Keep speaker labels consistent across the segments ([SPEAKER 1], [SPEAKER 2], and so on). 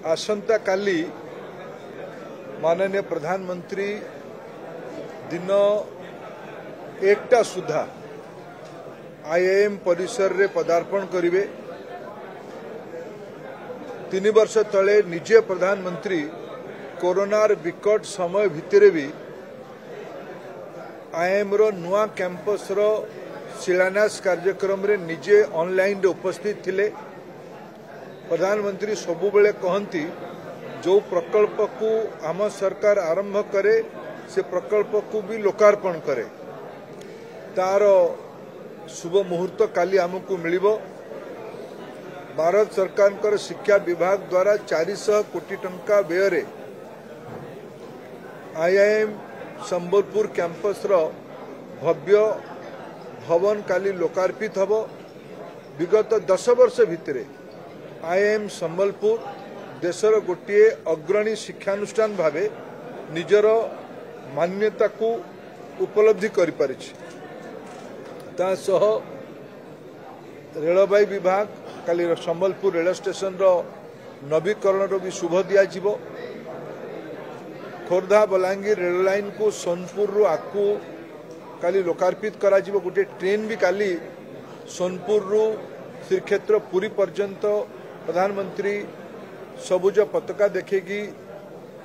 [SPEAKER 1] आसंता काली माननीय प्रधानमंत्री दिन 1टा सुधा आईआईएम परिसर रे पदार्पण करिवे। 3 वर्ष तले निजे प्रधानमंत्री कोरोनार विकट समय भितर भी आईआईएम रो नुआ कैंपस रो शिलान्यास कार्यक्रम रे निजे ऑनलाइन उपस्थित थिले। प्रधानमंत्री सबु बेले कहती जो प्रकल्प को आम सरकार आरंभ करे से प्रकल्प को भी लोकार्पण करे। तार शुभ मुहूर्त काली आमको मिलिबो। भारत सरकार शिक्षा विभाग द्वारा 400 कोटी टंका व्यय आईआईएम संबलपुर कैंपस रो भव्य भवन काली लोकार्पित हबो। विगत 10 वर्ष भितरे आईआईएम संबलपुर देशर गोटे अग्रणी शिक्षानुष्ठान भावे निजर मान्यता को उपलब्धि करि पारिछि। ता सह रेलवे विभाग काली संबलपुर रेल स्टेशन रो नवीकरण रो भी शुभ दिया जिवो। खोर्धा बलांगीर रेल लाइन को सोनपुर रु आकु काली लोकार्पित करा जिवो। गोटे ट्रेन भी काली सोनपुर रु श्रीक्षेत्र पुरी पर्यंत प्रधानमंत्री सबुज पताका देखेगी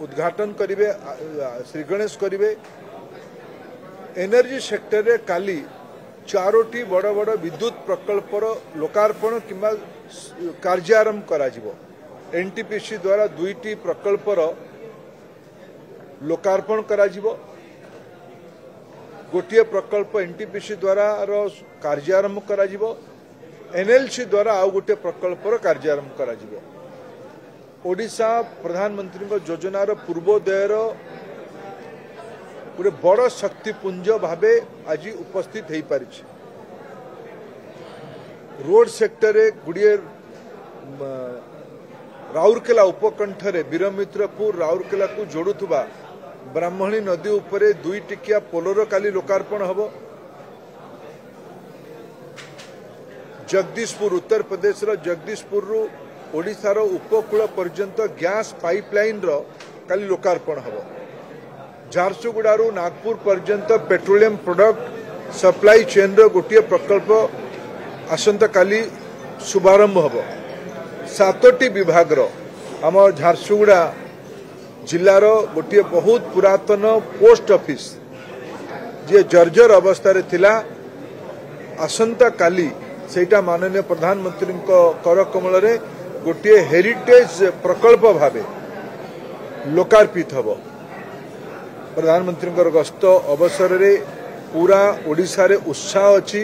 [SPEAKER 1] उद्घाटन करिवे, श्री गणेश करिवे। एनर्जी सेक्टर रे काली 4टी बड़ बड़ विद्युत प्रकल्पर लोकार्पण किंबा कार्यारंभ करा जिवो। एनटीपीसी द्वारा 2टी प्रकल्पर लोकार्पण करा जिवो। गोटे प्रकल्प एनटीपीसी द्वारा रो कार्यारंभ करा जिवो। एनएलसी द्वारा आउ गोटे प्रकल्पर कार्यारंभ करा जिवो। ओडिशा प्रधानमंत्री योजनार पूर्वोदयर गोटे बड़ शक्तिपुंज भावे आज उपस्थित हो पारि। रोड सेक्टर गुड़िए राउरकेला उपकंठरे वीरमित्रपुर राउरकेला को जोड़ुवा ब्राह्मणी नदी उपरे 2 टिकिया पोलर काली लोकार्पण हबो। जगदीशपुर उत्तर प्रदेश रो जगदीशपुर रु ओडिशार उपकूल पर्यंत गैस पाइपलाइन रो काली लोकार्पण हबो। झारसुगुड़ारू नागपुर पर्यंत पेट्रोलियम प्रोडक्ट सप्लाई चेन रो गोटे प्रकल्प आसंता काली शुभारंभ हबो। 7टी विभाग रो आम झारसुगुड़ा जिलार गोटे बहुत पुरातन पोस्ट ऑफिस जे जर्जर अवस्था रे थिला आसंता काली सेटा माननीय प्रधानमंत्री कर कमल रे गोटे हेरिटेज प्रकल्प भावे लोकार्पित हबो। प्रधानमंत्री गस्त अवसर रे पूरा ओडिशा रे उत्साह अछि।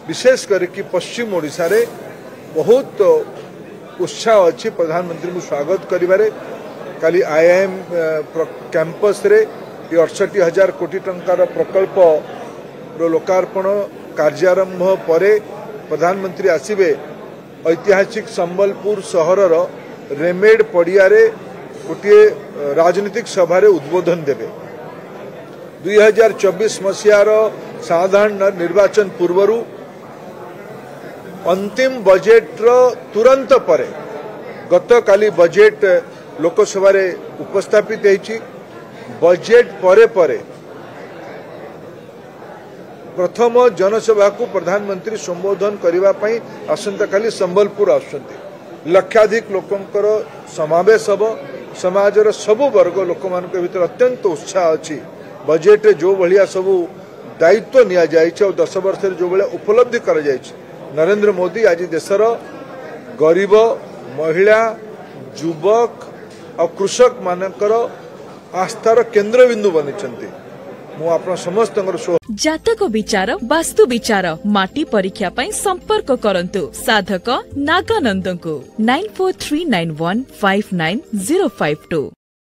[SPEAKER 1] विशेष करके पश्चिम ओडिशा रे बहुत उत्साह अछि प्रधानमंत्री को स्वागत करिबारे। काली आईआईएम कैंपस रे 68,000 कोटी टंकार प्रकल्प रो लोकार्पण कार्यारंभ परे प्रधानमंत्री आसिबे ऐतिहासिक संबलपुर सहर रेमेड पड़िया रे गोटे राजनीतिक सभा रे उद्बोधन देबे। 2024 मसीहार साधारण निर्वाचन पूर्वरु अंतिम बजेट रो तुरंत परे गत काली बजेट लोकसभा रे उपस्थापित होईछि। बजेट परे परे प्रथम जनसभा को प्रधानमंत्री संबोधन करने पाई आसंता काली संबलपुर आसुछंती। लक्षाधिक लोकंकर समावेश हब। समाजर सबु वर्ग लोक मान भीतर अत्यंत उत्साह अछि। बजेट जो भलिया सबु दायित्व निया जायछि और 10 वर्ष जो भलिया उपलब्धि कर जायछि। नरेंद्र मोदी आज देशर गरीब महिला युवक और कृषक मानकर आस्थार केन्द्रबिंदु बनिछंती। मु आपन समस्त
[SPEAKER 2] जातक विचार वास्तु विचार माटी परीक्षा पई संपर्क करंतु साधक नागानंद को 9439159052।